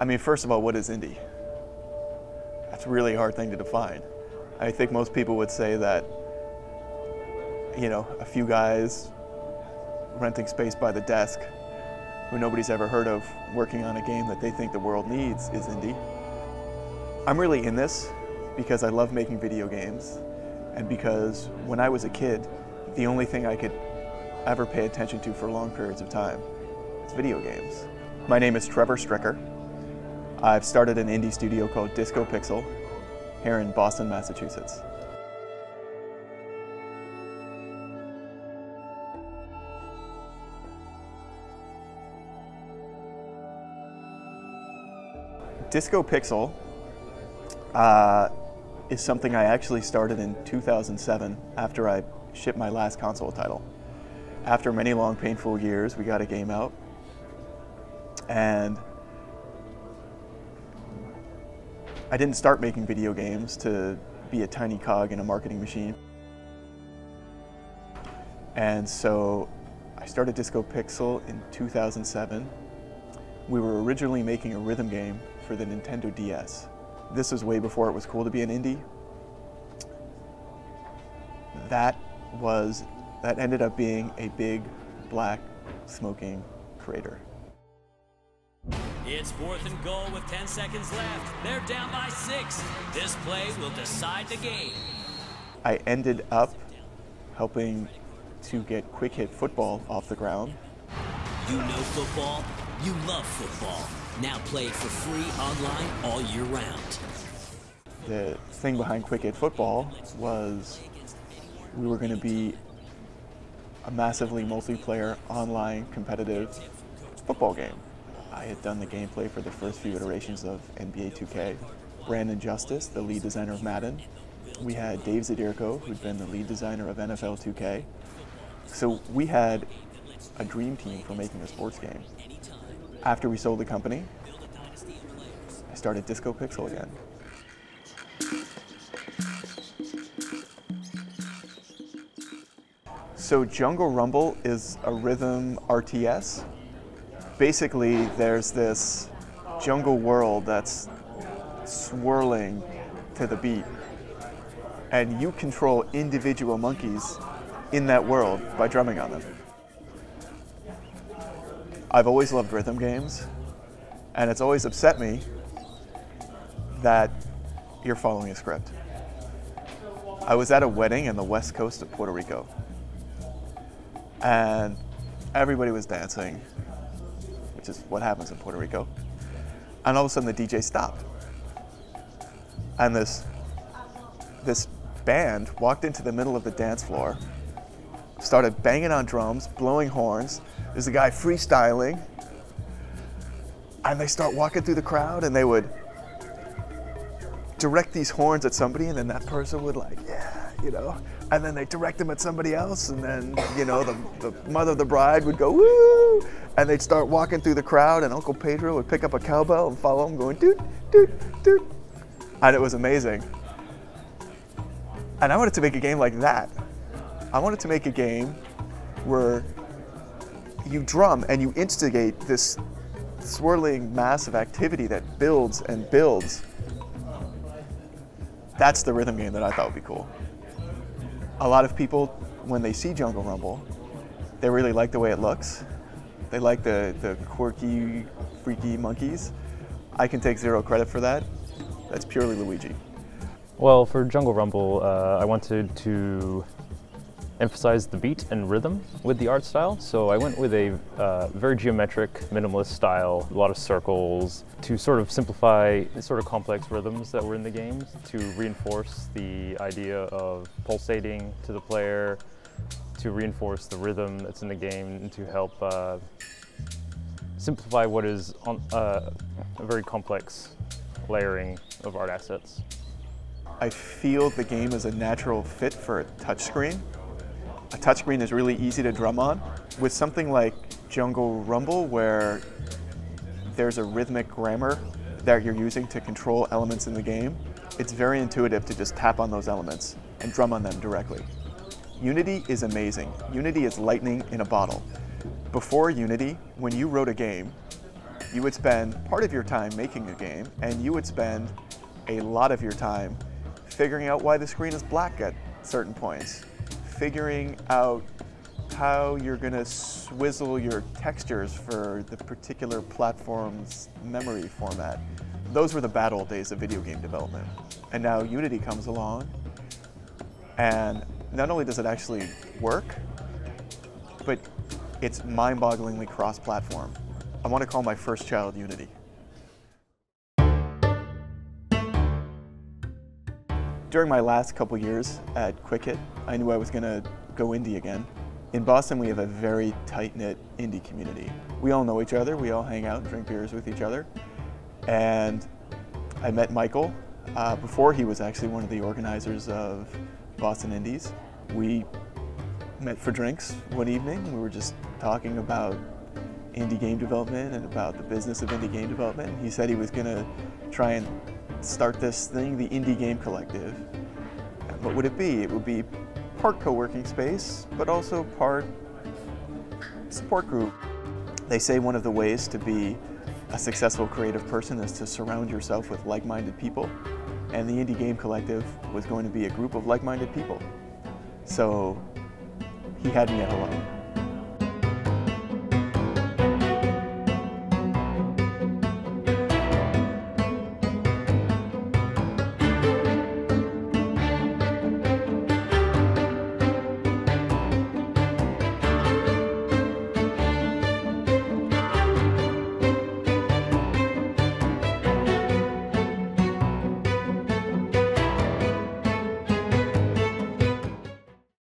I mean, first of all, what is indie? That's a really hard thing to define. I think most people would say that, you know, a few guys renting space by the desk who nobody's ever heard of working on a game that they think the world needs is indie. I'm really in this because I love making video games, and because when I was a kid, the only thing I could ever pay attention to for long periods of time is video games. My name is Trevor Stricker. I've started an indie studio called Disco Pixel here in Boston, Massachusetts. Disco Pixel is something I actually started in 2007 after I shipped my last console title. After many long, painful years, we got a game out, and I didn't start making video games to be a tiny cog in a marketing machine. And so I started Disco Pixel in 2007. We were originally making a rhythm game for the Nintendo DS. This was way before it was cool to be an indie. That ended up being a big, black, smoking crater. It's 4th and goal with 10 seconds left. They're down by 6. This play will decide the game. I ended up helping to get quick hit football off the ground. You know football, you love football. Now play it for free online all year round. The thing behind quick hit football was we were going to be a massively multiplayer, online, competitive football game. I had done the gameplay for the first few iterations of NBA 2K. Brandon Justice, the lead designer of Madden. We had Dave Zadirko, who'd been the lead designer of NFL 2K. So we had a dream team for making a sports game. After we sold the company, I started Disco Pixel again. So Jungle Rumble is a rhythm RTS. Basically, there's this jungle world that's swirling to the beat, and you control individual monkeys in that world by drumming on them. I've always loved rhythm games, and it's always upset me that you're following a script. I was at a wedding in the west coast of Puerto Rico, and everybody was dancing, which is what happens in Puerto Rico. And all of a sudden the DJ stopped. And this band walked into the middle of the dance floor, started banging on drums, blowing horns. There's a guy freestyling, and they start walking through the crowd, and they would direct these horns at somebody, and then that person would like, yeah, you know, and then they direct them at somebody else, and then, you know, the mother of the bride would go, woo, and they'd start walking through the crowd, and Uncle Pedro would pick up a cowbell and follow them going, doot, doot, doot. And it was amazing. And I wanted to make a game like that. I wanted to make a game where you drum and you instigate this swirling mass of activity that builds and builds. That's the rhythm game that I thought would be cool. A lot of people, when they see Jungle Rumble, they really like the way it looks. They like the quirky, freaky monkeys. I can take zero credit for that. That's purely Luigi. Well, for Jungle Rumble, I wanted to emphasize the beat and rhythm with the art style. So I went with a very geometric, minimalist style, a lot of circles, to sort of simplify the sort of complex rhythms that were in the games, to reinforce the idea of pulsating to the player, to reinforce the rhythm that's in the game, and to help simplify what is a very complex layering of art assets. I feel the game is a natural fit for a touchscreen. A touchscreen is really easy to drum on. With something like Jungle Rumble, where there's a rhythmic grammar that you're using to control elements in the game, it's very intuitive to just tap on those elements and drum on them directly. Unity is amazing. Unity is lightning in a bottle. Before Unity, when you wrote a game, You would spend part of your time making a game, and you would spend a lot of your time figuring out why the screen is black at certain points, figuring out how you're going to swizzle your textures for the particular platform's memory format. Those were the bad old days of video game development. And now Unity comes along, and not only does it actually work, but it's mind-bogglingly cross-platform. I want to call my first child Unity. During my last couple years at Quick-Hit, I knew I was going to go indie again. In Boston, we have a very tight-knit indie community. We all know each other, we all hang out and drink beers with each other. And I met Michael before he was actually one of the organizers of Boston Indies. We met for drinks one evening. We were just talking about indie game development and about the business of indie game development. He said he was going to try and start this thing, the Indie Game Collective. What would it be? It would be part co-working space, but also part support group. They say one of the ways to be a successful creative person is to surround yourself with like-minded people, and the Indie Game Collective was going to be a group of like-minded people. So he had me at hello.